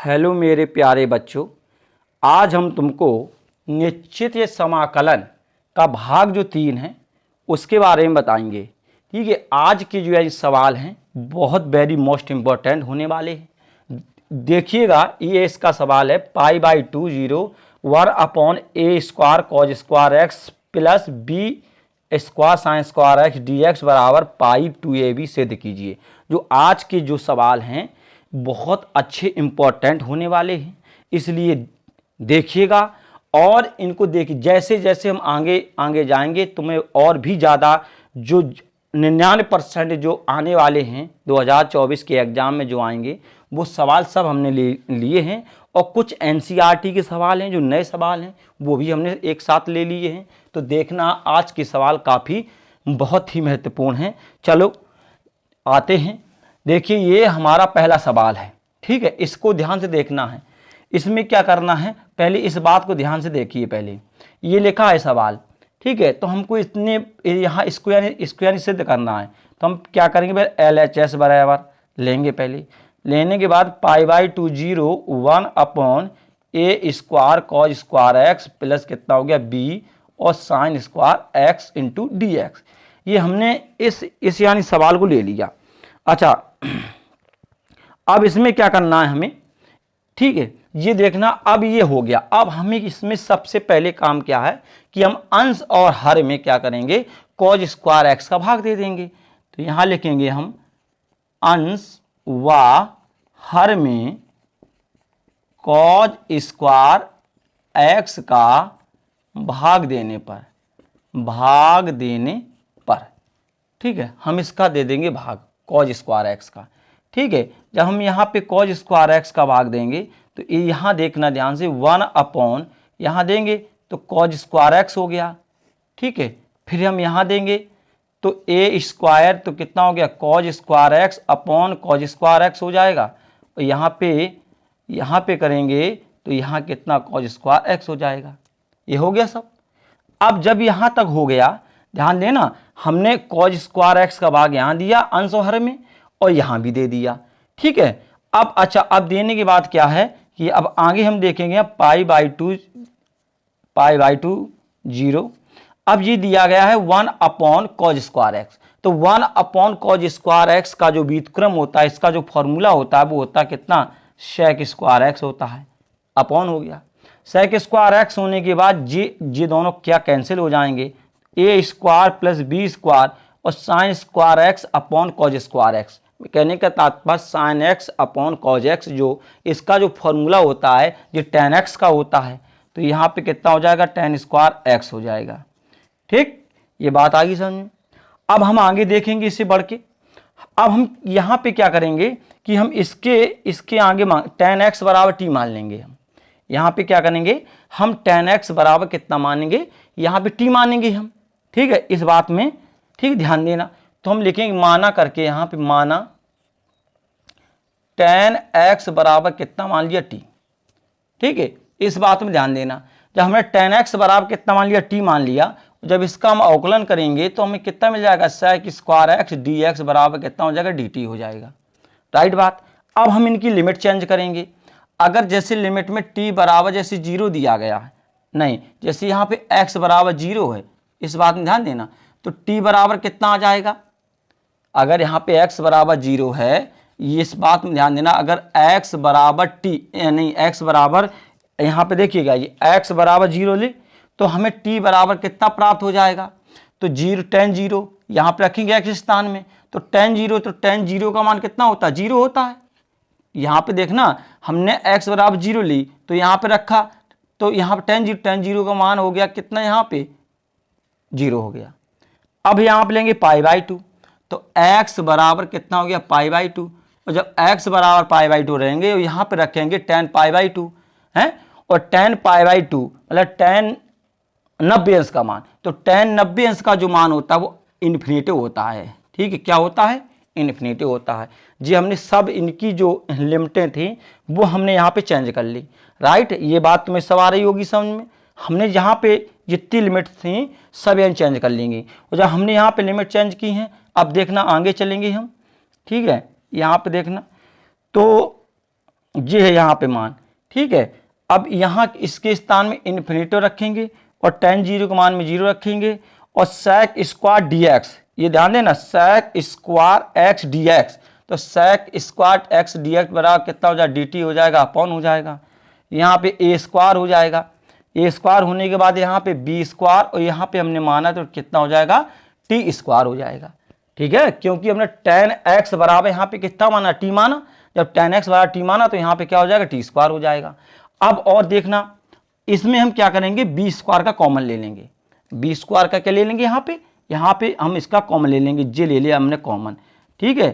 Hello मेरे प्यारे बच्चों, आज हम तुमको निश्चित समाकलन का भाग जो 3 है उसके बारे में बताएंगे। ठीक है, आज के जो है सवाल हैं बहुत वेरी मोस्ट इम्पोर्टेंट होने वाले हैं। देखिएगा, ये इसका सवाल है π/2 0 1 upon a square cos square x plus b square sine square x d x बराबर π/2ab सिद्ध कीजिए। जो आज के जो सवाल हैं बहुत अच्छे इम्पोर्टेंट होने वाले हैं, इसलिए देखिएगा और इनको देखिए। जैसे जैसे हम आगे आगे जाएंगे तुम्हें और भी ज़्यादा जो 99% जो आने वाले हैं 2024 के एग्ज़ाम में जो आएंगे वो सवाल सब हमने लिए हैं, और कुछ NCERT के सवाल हैं जो नए सवाल हैं वो भी हमने एक साथ ले लिए हैं। तो देखना आज के सवाल काफ़ी बहुत ही महत्वपूर्ण हैं। चलो आते हैं, देखिए ये हमारा पहला सवाल है। ठीक है, इसको ध्यान से देखना है। इसमें क्या करना है, पहले इस बात को ध्यान से देखिए। पहले ये लिखा है सवाल, ठीक है, तो हमको इतने यहाँ स्क्वायर सिद्ध करना है। तो हम क्या करेंगे, भाई LHS बराबर लेंगे। पहले लेने के बाद π/2 0 1 upon a square cos square x plus कितना हो गया b और sine square x into d x. ये हमने इस यानी सवाल को ले लिया। अच्छा, अब इसमें क्या करना है हमें, ठीक है, ये देखना। अब ये हो गया। अब हमें इसमें सबसे पहले काम क्या है कि हम अंश और हर में क्या करेंगे, कॉज स्क्वायर एक्स का भाग दे देंगे। तो यहां लिखेंगे हम अंश व हर में कॉज स्क्वायर एक्स का भाग देने पर, ठीक है, हम इसका दे देंगे भाग कॉज स्क्वायर एक्स का। ठीक है, जब हम यहाँ पे कॉज स्क्वायर एक्स का भाग देंगे तो ये यहाँ देखना ध्यान से 1 अपॉन यहाँ देंगे तो कॉज स्क्वायर एक्स हो गया। ठीक है, फिर हम यहाँ देंगे तो ए स्क्वायर तो कितना हो गया, cause square x upon cos square x हो जाएगा। और यहाँ पे करेंगे तो यहाँ कितना कॉज स्क्वायर एक्स हो जाएगा। ये हो गया सब। अब जब यहाँ तक हो गया, ध्यान देना, हमने कॉज स्क्वायर एक्स का भाग यहाँ दिया अंश और हर में, और यहाँ भी दे दिया। ठीक है, अब अच्छा, अब देने के बाद क्या है कि अब आगे हम देखेंगे π/2 0। अब ये दिया गया है 1 अपॉन कॉज स्क्वायर एक्स। तो 1 अपॉन कॉज स्क्वायर एक्स का जो व्युत्क्रम होता है, इसका जो फॉर्मूला होता है वो होता है कितना, सेक स्क्वायर एक्स होता है। अपॉन हो गया, सेक स्क्वायर एक्स होने के बाद ये दोनों क्या कैंसिल हो जाएंगे, ए स्क्वायर प्लस बी स्क्वायर और sine square x upon cos square x. कहने का तात्पर्य sine x upon cos x, जो इसका जो फॉर्मूला होता है ये tan x का होता है। तो यहाँ पे कितना हो जाएगा, tan स्क्वायर एक्स हो जाएगा। ठीक, ये बात आ गई समझ में। अब हम आगे देखेंगे इससे बढ़ के। अब हम यहाँ पे क्या करेंगे कि हम इसके आगे tan x बराबर t मान लेंगे। हम यहाँ पे क्या करेंगे, हम tan x बराबर कितना मानेंगे, यहाँ पे t मानेंगे हम। ठीक है, इस बात में ठीक ध्यान देना। तो हम लिखेंगे माना करके, यहाँ पे माना tan x बराबर कितना मान लिया t। ठीक है, इस बात में ध्यान देना। जब हमने tan x बराबर कितना मान लिया, t मान लिया, जब इसका हम अवकलन करेंगे तो हमें कितना मिल जाएगा, sec square x d x बराबर कितना हो जाएगा, dt हो जाएगा। राइट बात। अब हम इनकी लिमिट चेंज करेंगे। अगर जैसे लिमिट में t बराबर जैसे 0 दिया गया है, नहीं, जैसे यहाँ पे x बराबर 0 है, इस बात में ध्यान देना, तो t बराबर कितना आ जाएगा। अगर यहाँ पे x बराबर 0 है, इस बात में ध्यान देना, अगर x बराबर t नहीं, x बराबर यहाँ पे देखिएगा, ये x बराबर 0 ले तो हमें t बराबर कितना प्राप्त हो जाएगा, तो 0 tan 0 यहाँ पे रखेंगे x स्थान में, तो tan 0, तो tan 0 का मान कितना होता है, 0 होता है। यहाँ पे देखना, हमने x बराबर 0 ली तो यहाँ पे रखा, तो यहाँ पे tan 0 का मान हो गया कितना, यहाँ पे 0 हो गया। अब यहाँ पे लेंगे π/2, तो x बराबर कितना हो गया, π/2। और जब x बराबर π/2 रहेंगे और यहाँ पे रखेंगे tan π/2 है, और tan π/2 मतलब tan 90 अंश का मान, तो tan 90 अंश का जो मान होता है वो इन्फिनेटिव होता है। ठीक है, क्या होता है, इन्फिनेटिव होता है। जी, हमने सब इनकी जो लिमिटें थी वो हमने यहाँ पे चेंज कर ली। राइट, ये बात तुम्हें सब आ रही होगी समझ में। हमने यहाँ पे जितनी लिमिट थी सब यहाँ चेंज कर लेंगे, और जब हमने यहाँ पे लिमिट चेंज की हैं, अब देखना आगे चलेंगे हम। ठीक है, यहाँ पे देखना, तो ये है यहाँ पे मान, ठीक है। अब यहाँ इसके स्थान में इन्फिनिटी रखेंगे और tan 0 के मान में 0 रखेंगे और sec स्क्वायर dx, ये ध्यान देना sec स्क्वायर x dx, तो sec स्क्वायर x dx बराबर कितना हो जाएगा, dt हो जाएगा अपॉन हो जाएगा, यहाँ पे a स्क्वायर हो जाएगा, a स्क्वायर होने के बाद यहाँ पे b स्क्वायर और यहाँ पे हमने माना तो कितना हो जाएगा, t स्क्वायर हो जाएगा, ठीक है। क्योंकि हमने tan x बराबर यहाँ पे कितना माना, t माना, जब tan x बराबर t माना तो यहाँ पे क्या हो जाएगा, t स्क्वायर हो जाएगा। अब और देखना, इसमें हम क्या करेंगे, b स्क्वायर का कॉमन ले लेंगे, b स्क्वायर का क्या ले लेंगे, यहाँ पे हम इसका कॉमन ले लेंगे, जे ले लिया हमने कॉमन, ठीक है।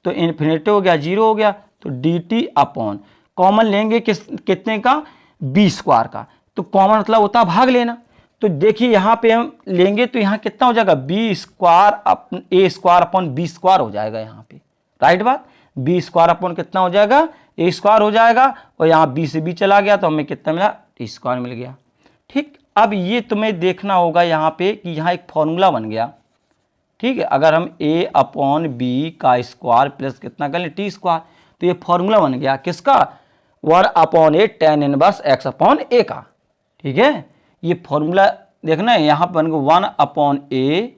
तो इन्फिनिटी हो गया, 0 हो गया, तो dt अपॉन कॉमन लेंगे कितने का, b स्क्वायर का, तो कॉमन मतलब होता है भाग लेना। तो देखिए यहाँ पे हम लेंगे तो यहाँ कितना हो जाएगा, बी स्क्वायर ए स्क्वायर अपॉन बी स्क्वायर हो जाएगा यहाँ पे, राइट बात, बी स्क्वायर अपॉन कितना हो जाएगा, ए स्क्वायर हो जाएगा, और यहाँ बी से बी चला गया तो हमें कितना मिला, टी स्क्वायर मिल गया, ठीक। अब ये तुम्हें देखना होगा यहाँ पे कि यहाँ एक फॉर्मूला बन गया, ठीक है। अगर हम ए अपॉन बी का स्क्वायर प्लस कितना कर लें, टी स्क्वायर, तो ये फॉर्मूला बन गया किसका, 1/a tan inverse x upon a का, ठीक है। ये फॉर्मूला देखना है, यहाँ पर बन गया 1/a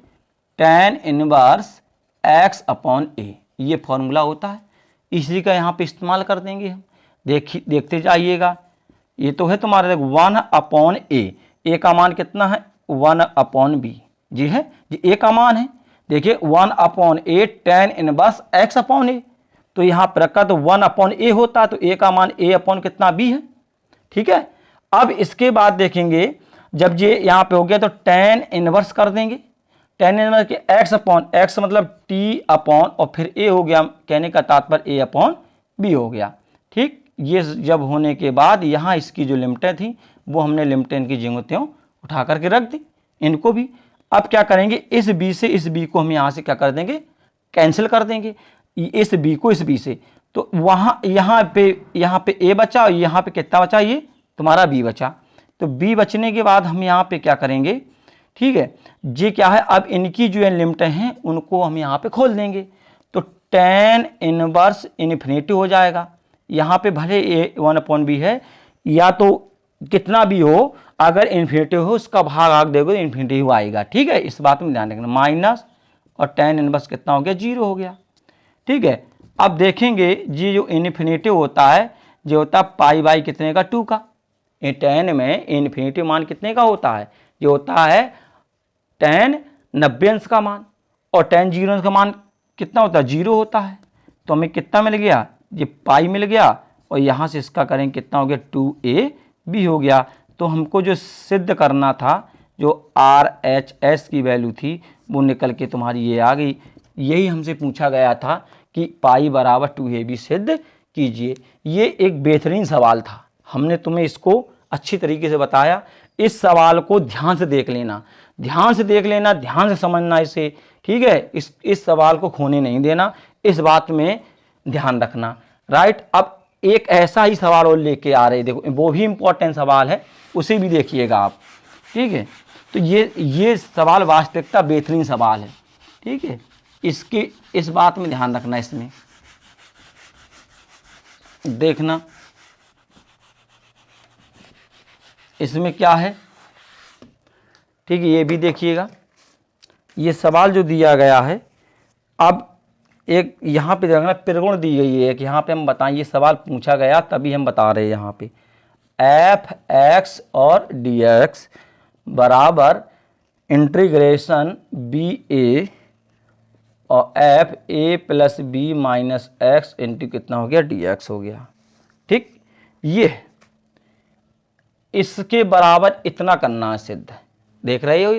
tan inverse x upon a, ये फॉर्मूला होता है, इसी का यहाँ पे इस्तेमाल कर देंगे हम। देखते जाइएगा, ये तो है तुम्हारे 1/a, ए का मान कितना है, 1/b, जी है, ये ए का मान है। देखिए 1/a tan inverse x upon a, तो यहाँ पर रखा तो 1/a होता है, तो ए का मान a अपॉन कितना b है, ठीक है। अब इसके बाद देखेंगे, जब ये यहाँ पे हो गया तो tan इनवर्स कर देंगे, tan इनवर्स के x अपॉन x मतलब t अपॉन और फिर a हो गया, कहने का तात्पर्य a अपॉन b हो गया, ठीक। ये जब होने के बाद यहाँ इसकी जो लिमिटें थी वो हमने लिमिटें की जगहों उठा करके रख दी इनको भी। अब क्या करेंगे, इस b से इस b को हम यहाँ से क्या कर देंगे, कैंसिल कर देंगे, इस b को इस b से, तो वहाँ यहाँ पे a बचा और यहाँ पे कितना बचा, ये तुम्हारा b बचा। तो b बचने के बाद हम यहाँ पे क्या करेंगे, ठीक है, ये क्या है, अब इनकी जो लिमिटें हैं उनको हम यहाँ पे खोल देंगे, तो tan इनवर्स इन्फिनिटी हो जाएगा, यहाँ पे भले a 1/b है या तो कितना भी हो, अगर इन्फिनिटी हो उसका भाग दोगे तो इन्फिनिटी हो आएगा, ठीक है। इस बात में ध्यान रखना, माइनस और tan इनवर्स कितना हो गया, 0 हो गया, ठीक है। अब देखेंगे ये जो इन्फिनिटी होता है, जो होता है पाई बाई कितने का, 2 का, tan में इन्फिनिटी मान कितने का होता है, जो होता है tan 90 अंश का मान, और tan 0 अंश का मान कितना होता है, 0 होता है। तो हमें कितना मिल गया, ये पाई मिल गया, और यहाँ से इसका करेंगे कितना हो गया, 2ab हो गया। तो हमको जो सिद्ध करना था, जो RHS की वैल्यू थी वो निकल के तुम्हारी ये आ गई। यही हमसे पूछा गया था कि पाई बराबर 2ab सिद्ध कीजिए। ये एक बेहतरीन सवाल था, हमने तुम्हें इसको अच्छी तरीके से बताया। इस सवाल को ध्यान से देख लेना, ध्यान से देख लेना, ध्यान से समझना इसे, ठीक है। इस सवाल को खोने नहीं देना, इस बात में ध्यान रखना, राइट। अब एक ऐसा ही सवाल और लेके आ रहे, देखो वो भी इंपॉर्टेंट सवाल है, उसे भी देखिएगा आप, ठीक है। तो ये सवाल वास्तविकता बेहतरीन सवाल है, ठीक है। इस बात में ध्यान रखना, इसमें देखना, इसमें क्या है, ठीक है, ये भी देखिएगा। ये सवाल जो दिया गया है, अब एक यहाँ पे देखना त्रिकोण दी गई है एक, यहाँ पे हम बताएं, ये सवाल पूछा गया तभी हम बता रहे हैं। यहाँ पे f(x) और dx बराबर इंटीग्रेशन ba और fa plus b minus x into कितना हो गया, dx हो गया, ठीक। ये इसके बराबर इतना करना है सिद्ध, देख रहे हो,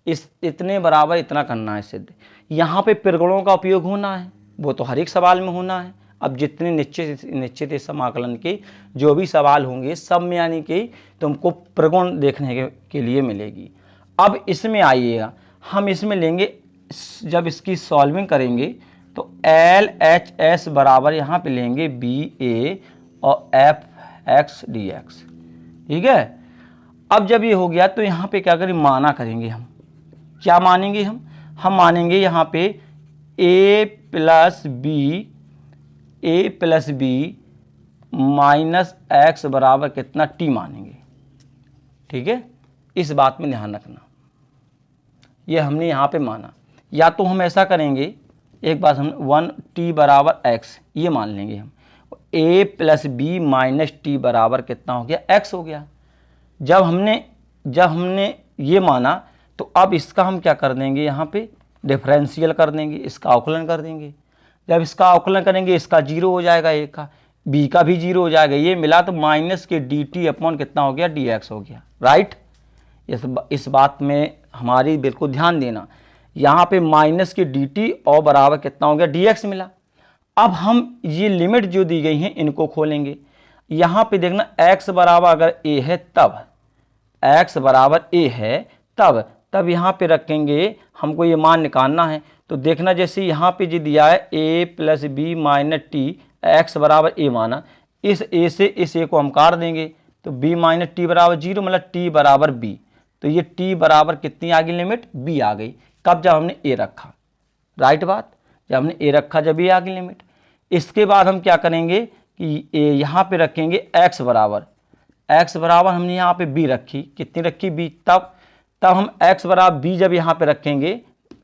इस इतने बराबर इतना करना है सिद्ध। यहाँ पे प्रगुणों का उपयोग होना है, वो तो हर एक सवाल में होना है। अब जितने निश्चित इस समाकलन के जो भी सवाल होंगे सब में यानी कि तुमको प्रगुण देखने के लिए मिलेगी। अब इसमें आइएगा, हम इसमें लेंगे, जब इसकी सॉल्विंग करेंगे तो LHS बराबर यहाँ पे लेंगे BA और FX dx, ठीक है। अब जब ये हो गया तो यहाँ पे क्या करें, माना करेंगे हम, क्या मानेंगे हम मानेंगे यहाँ पे a plus b minus x बराबर कितना टी मानेंगे। ठीक है, इस बात में ध्यान रखना, ये हमने यहाँ पे माना। या तो हम ऐसा करेंगे, एक बात हम 1t बराबर x ये मान लेंगे हम, a plus b minus t बराबर कितना हो गया, x हो गया। जब हमने ये माना तो अब इसका हम क्या कर देंगे, यहाँ पे डिफरेंशियल कर देंगे, इसका अवकलन कर देंगे। जब इसका अवकलन करेंगे इसका जीरो हो जाएगा, a का, b का भी जीरो हो जाएगा, ये मिला तो माइनस के डी टी अपॉन कितना हो गया, डी एक्स हो गया। राइट, इस बात में हमारी बिल्कुल ध्यान देना। यहाँ पे माइनस के डी टी और बराबर कितना हो गया, डी एक्स मिला। अब हम ये लिमिट जो दी गई हैं इनको खोलेंगे। यहाँ पे देखना x बराबर अगर a है तब, x बराबर a है तब यहाँ पे रखेंगे, हमको ये मान निकालना है। तो देखना जैसे यहाँ पे जो दिया है a plus b minus t, x बराबर a माना, इस a से इस a को हम काट देंगे तो b माइनस टी बराबर 0, मतलब t बराबर b। तो ये t बराबर कितनी आ गई लिमिट, b आ गई। कब, जब हमने a रखा। राइट बात, जब हमने a रखा जब ये आ गई लिमिट। इसके बाद हम क्या करेंगे कि यहाँ पे रखेंगे x बराबर हमने यहाँ पे b रखी, कितनी रखी, b। तब हम x बराबर b जब यहाँ पे रखेंगे,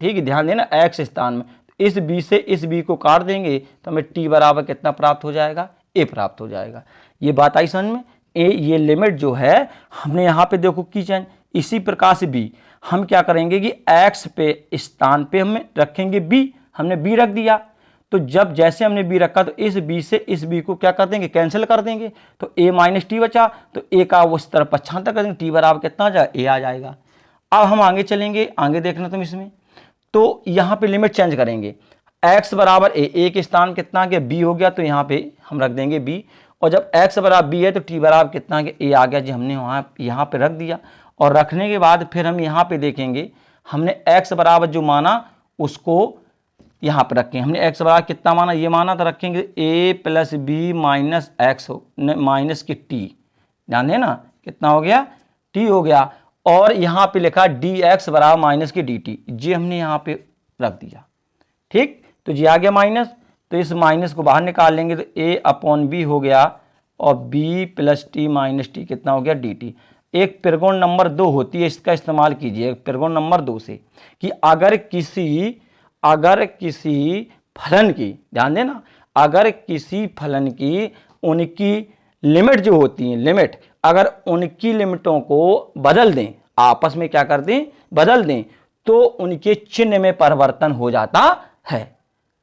ठीक है, ध्यान देना x स्थान में, इस b से इस b को काट देंगे तो हमें t बराबर कितना प्राप्त हो जाएगा, a प्राप्त हो जाएगा। ये बात आई समझ में। ये लिमिट जो है हमने यहाँ पे देखो की चेंज। इसी प्रकार से b हम क्या करेंगे कि x पे स्थान पे हम रखेंगे b, हमने b रख दिया, तो जब जैसे हमने b रखा तो इस b से इस b को क्या कर देंगे, कैंसिल कर देंगे, तो a माइनस टी बचा, तो a का उस तरफ पक्षांतर कर देंगे, t बराबर कितना आ जाएगा, a आ जाएगा। अब हम आगे चलेंगे, आगे देखना तुम इसमें, तो यहाँ पे लिमिट चेंज करेंगे। x बराबर a के स्थान कितना आ गया, b हो गया, तो यहाँ पे हम रख देंगे b, और जब x बराबर b है तो t बराबर कितना आ गया, a आ गया, जो हमने यहाँ पे रख दिया। और रखने के बाद फिर हम यहाँ पे देखेंगे, हमने x बराबर जो माना उसको यहाँ पर रखें। हमने x बराबर कितना माना, ये माना, तो रखेंगे a plus b minus x हो माइनस की t, ध्यान देना कितना हो गया, t हो गया। और यहाँ पे लिखा डी एक्स बराबर माइनस की डी टी, ये हमने यहाँ पे रख दिया। ठीक, तो ये आ गया माइनस, तो इस माइनस को बाहर निकाल लेंगे तो a अपॉन बी हो गया, और b plus T minus T कितना हो गया, डी टी। एक त्रिकोण नंबर 2 होती है, इसका इस्तेमाल कीजिए त्रिकोण नंबर 2 से, कि अगर किसी फलन की, ध्यान देना, अगर किसी फलन की उनकी लिमिट जो होती है, लिमिट अगर उनकी लिमिटों को बदल दें, आपस में क्या कर दें, बदल दें, तो उनके चिन्ह में परिवर्तन हो जाता है।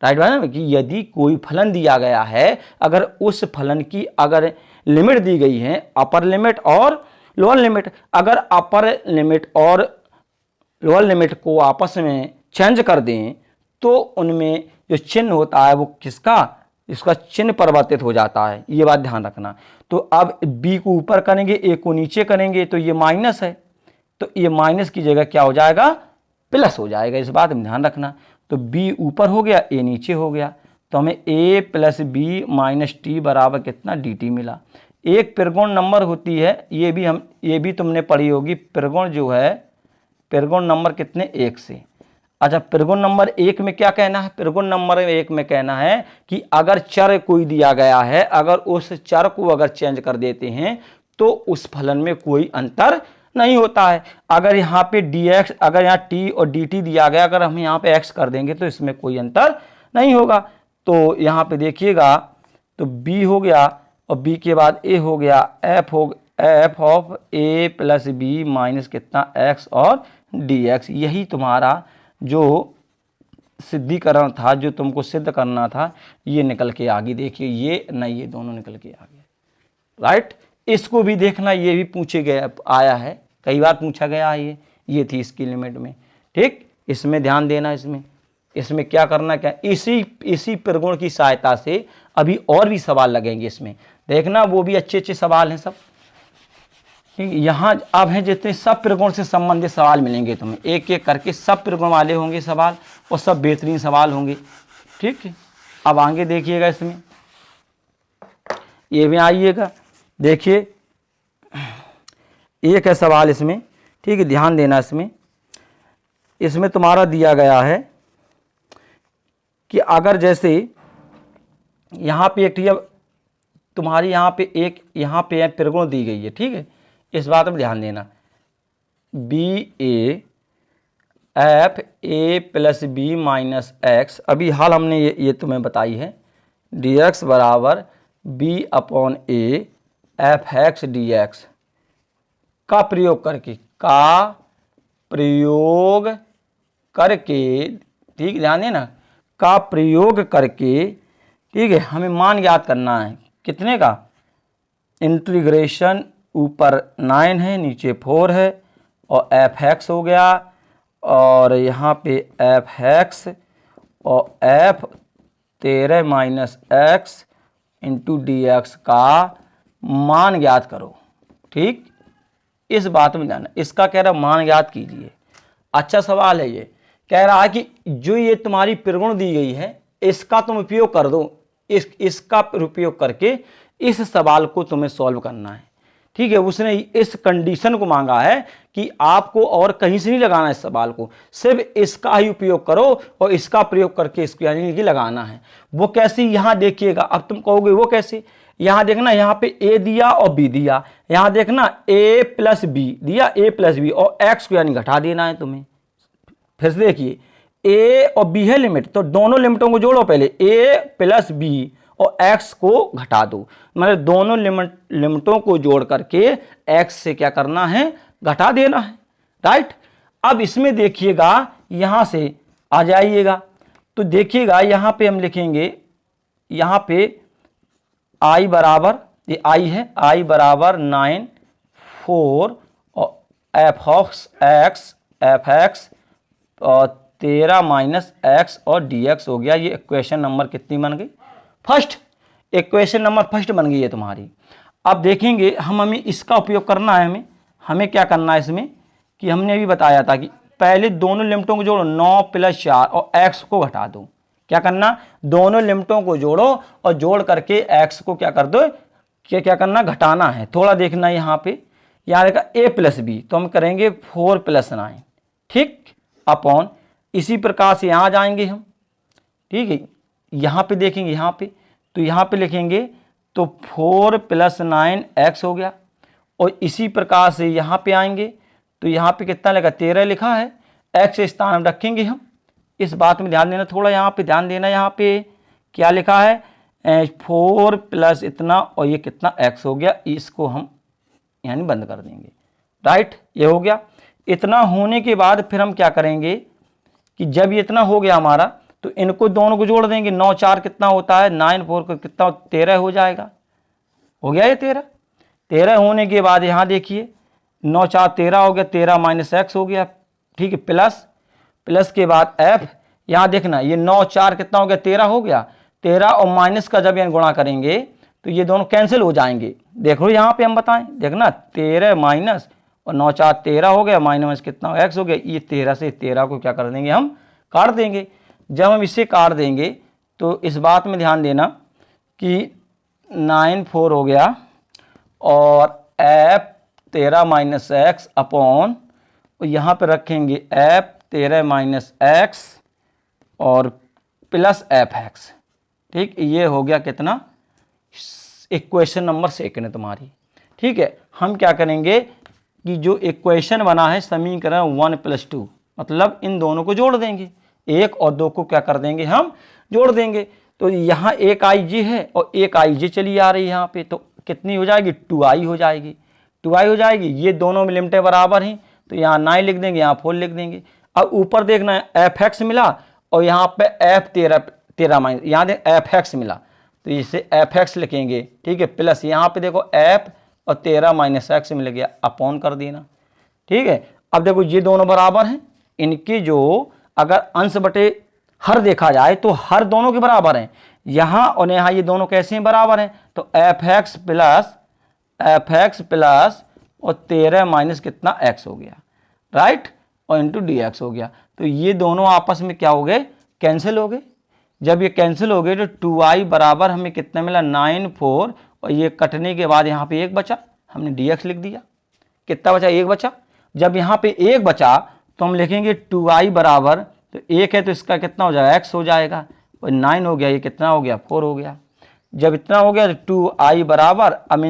राइट बात है, कि यदि कोई फलन दिया गया है, अगर उस फलन की अगर लिमिट दी गई है, अपर लिमिट और लोअर लिमिट, अगर अपर लिमिट और लोअर लिमिट को आपस में चेंज कर दें तो उनमें जो चिन्ह होता है वो किसका, इसका चिन्ह परिवर्तित हो जाता है। ये बात ध्यान रखना। तो अब b को ऊपर करेंगे, a को नीचे करेंगे, तो ये माइनस है, तो ये माइनस की जगह क्या हो जाएगा, प्लस हो जाएगा। इस बात में ध्यान रखना। तो b ऊपर हो गया, a नीचे हो गया, तो हमें a plus b minus t बराबर कितना, डी टी मिला। एक त्रिकोण नंबर होती है, ये भी तुमने पढ़ी होगी, त्रिकोण जो है, त्रिकोण नंबर कितने, 1 से। अच्छा, त्रिकोण नंबर 1 में क्या कहना है, त्रिकोण नंबर 1 में कहना है कि अगर चर कोई दिया गया है, अगर उस चर को अगर चेंज कर देते हैं तो उस फलन में कोई अंतर नहीं होता है। अगर यहाँ पे dx, अगर यहाँ t और dt दिया गया, अगर हम यहाँ पे x कर देंगे तो इसमें कोई अंतर नहीं होगा। तो यहाँ पे देखिएगा, तो b हो गया, और b के बाद a हो गया, f of a plus b minus कितना, x और dx। यही तुम्हारा जो सिद्धिकरण था, जो तुमको सिद्ध करना था, ये निकल के आ गई। देखिए ये नहीं, ये दोनों निकल के आ गए। राइट, इसको भी देखना, ये भी पूछे गया, आया है, कई बार पूछा गया है। ये थी इसकी लिमिट में। ठीक, इसमें ध्यान देना। इसमें क्या करना, क्या इसी त्रिकोण की सहायता से अभी और भी सवाल लगेंगे इसमें, देखना, वो भी अच्छे अच्छे सवाल हैं सब। यहाँ अब हैं जितने सब त्रिकोण से संबंधित सवाल मिलेंगे तुम्हें, एक एक करके सब त्रिकोण वाले होंगे सवाल, और सब बेहतरीन सवाल होंगे। ठीक है, अब आगे देखिएगा, इसमें ये भी आइएगा, देखिए एक है सवाल इसमें। ठीक है, ध्यान देना। इसमें तुम्हारा दिया गया है कि अगर जैसे यहाँ पे एक तुम्हारी यहाँ पे एक यहाँ पे त्रिगुण दी गई है, ठीक है, इस बात पर ध्यान देना। B a f a plus b minus x, अभी हाल हमने ये तुम्हें बताई है, डी एक्स बराबर b upon a f x d x का प्रयोग करके, ठीक, ध्यान देना, का प्रयोग करके, ठीक है, हमें मान ज्ञात करना है। कितने का? इंटीग्रेशन ऊपर 9 है, नीचे 4 है, और एफ एक्स हो गया, और यहाँ पे एफ एक्स और F 13 minus x into d x का मान ज्ञात करो, ठीक, इस बात में जाना। इसका कह रहा मान ज्ञात कीजिए। अच्छा सवाल है ये, कह रहा है कि जो ये तुम्हारी त्रिगुण दी गई है इसका तुम उपयोग कर दो, इसका उपयोग करके इस सवाल को तुम्हें सॉल्व करना है, ठीक है। उसने इस कंडीशन को मांगा है कि आपको और कहीं से नहीं लगाना इस सवाल को, सिर्फ इसका ही उपयोग करो और इसका प्रयोग करके इसको यानी कि लगाना है। वो कैसे, यहां देखिएगा, अब तुम कहोगे वो कैसे, यहां देखना, यहां पे ए दिया और बी दिया, यहां देखना ए प्लस बी दिया, ए प्लस बी, और एक्स को यानी घटा देना है तुम्हें। फिर से देखिए, ए और बी है लिमिट, तो दोनों लिमिटों को जोड़ो पहले, ए प्लस बी और x को घटा दो, मतलब दोनों लिमिटों को जोड़ करके x से क्या करना है, घटा देना है, राइट। अब इसमें देखिएगा, यहां से आ जाइएगा, तो देखिएगा यहां पे हम लिखेंगे, यहां पे i बराबर, ये i है, i बराबर 9 4 और एफ एक्स और 13 माइनस एक्स और डी एक्स हो गया। ये इक्वेशन नंबर कितनी बन गई? फर्स्ट, इक्वेशन नंबर फर्स्ट बन गई है तुम्हारी। अब देखेंगे हमें इसका उपयोग करना है, हमें क्या करना है इसमें, कि हमने अभी बताया था कि पहले दोनों लिमिटों को जोड़ो, 9 प्लस 4 और x को घटा दो। क्या करना, दोनों लिमिटों को जोड़ो और जोड़ करके x को क्या कर दो, क्या करना, घटाना है। थोड़ा देखना यहाँ पे, यहाँ देखा a प्लस बी, तो हम करेंगे 4 प्लस 9, ठीक, अपॉन, इसी प्रकार से यहाँ जाएंगे हम, ठीक है, यहाँ पे देखेंगे, यहाँ पे, तो यहाँ पे लिखेंगे तो 4 प्लस 9 एक्स हो गया, और इसी प्रकार से यहाँ पे आएंगे तो यहाँ पे कितना लगा, 13 लिखा है, एक्स स्थान रखेंगे हम। इस बात में ध्यान देना, थोड़ा यहाँ पे ध्यान देना, यहाँ पे क्या लिखा है, 4 प्लस इतना और ये कितना एक्स हो गया, इसको हम यानी बंद कर देंगे, राइट, ये हो गया। इतना होने के बाद फिर हम क्या करेंगे कि जब ये इतना हो गया हमारा, तो इनको दोनों को जोड़ देंगे, 9 4 कितना होता है, 9 4 को कितना, 13 हो जाएगा, हो गया ये 13 होने के बाद यहाँ देखिए 9 4 13 हो गया, 13 माइनस एक्स हो गया, ठीक है, प्लस के बाद एफ, यहाँ देखना ये 9 4 कितना हो गया, 13 हो गया, 13 और माइनस का जब यहाँ गुणा करेंगे तो ये दोनों कैंसिल हो जाएंगे। देखो यहाँ पे हम बताएं, देखना 13 माइनस और 9 4 13 हो गया, माइनस कितना एक्स हो गया, ये 13 से 13 को क्या कर देंगे, हम काट देंगे। जब हम इसे काट देंगे तो इस बात में ध्यान देना कि 9 4 हो गया और एफ 13 माइनस एक्स अपॉन, यहाँ पे रखेंगे एफ 13 माइनस एक्स और प्लस एफ एक्स, ठीक, ये हो गया कितना, इक्वेशन नंबर 2 है तुम्हारी, ठीक है। हम क्या करेंगे कि जो इक्वेशन बना है समीकरण 1 + 2, मतलब इन दोनों को जोड़ देंगे, 1 और 2 को क्या कर देंगे, हम जोड़ देंगे। तो यहाँ एक आई जी है और एक आई जे चली आ रही है यहाँ पे, तो कितनी हो जाएगी, 2i हो जाएगी, 2i हो जाएगी। ये दोनों में लिमिटें बराबर हैं, तो यहाँ 9 लिख देंगे, यहाँ 4 लिख देंगे। अब ऊपर देखना है एफ एक्स मिला और यहाँ पे एफ 13 माइनस, यहाँ देख एफ एक्स मिला, तो इसे एफ एक्स लिखेंगे, ठीक है, प्लस यहाँ पे देखो एफ और 13 माइनस एक्स मिल गया, अपॉन कर देना, ठीक है। अब देखो ये दोनों बराबर हैं, इनके जो अगर अंश बटे हर देखा जाए तो हर दोनों के बराबर हैं, यहाँ और यहाँ ये दोनों कैसे हैं, बराबर हैं। तो एफ एक्स प्लस और 13 माइनस कितना एक्स हो गया, राइट, और इंटू डी एक्स हो गया। तो ये दोनों आपस में क्या हो गए, कैंसिल हो गए। जब ये कैंसिल हो गए तो 2i बराबर हमें कितना मिला, 9 4, और ये कटने के बाद यहाँ पे 1 बचा, हमने डी एक्स लिख दिया, कितना बचा, 1 बचा। जब यहाँ पे 1 बचा तो हम लिखेंगे 2i बराबर, तो 1 है तो इसका कितना हो जाएगा, x हो जाएगा, और 9 हो गया, ये कितना हो गया, 4 हो गया, जब इतना हो गया तो 2i बराबर, अब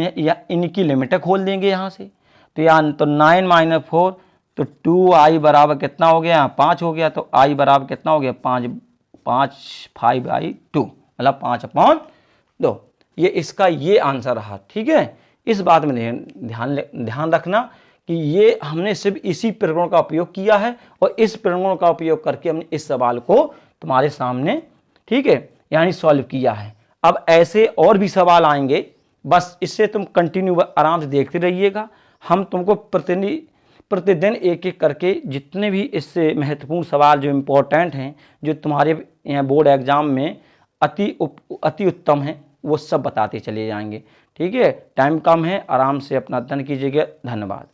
इनकी लिमिटें खोल देंगे यहाँ से, तो यहाँ तो 9 माइनस 4, तो 2i बराबर कितना हो गया, यहाँ 5 हो गया, तो i बराबर कितना हो गया 5/2, मतलब 5/2। ये इसका ये आंसर रहा। ठीक है, इस बात में ध्यान रखना कि ये हमने सिर्फ इसी प्रगुण का उपयोग किया है और इस प्रगुण का उपयोग करके हमने इस सवाल को तुम्हारे सामने, ठीक है, यानी सॉल्व किया है। अब ऐसे और भी सवाल आएंगे, बस इससे तुम कंटिन्यू आराम से देखते रहिएगा। हम तुमको प्रतिदिन एक एक करके जितने भी इससे महत्वपूर्ण सवाल जो इम्पोर्टेंट हैं, जो तुम्हारे बोर्ड एग्जाम में अति उत्तम हैं, वो सब बताते चले जाएंगे। ठीक है, टाइम कम है, आराम से अपना अध्ययन कीजिएगा। धन्यवाद।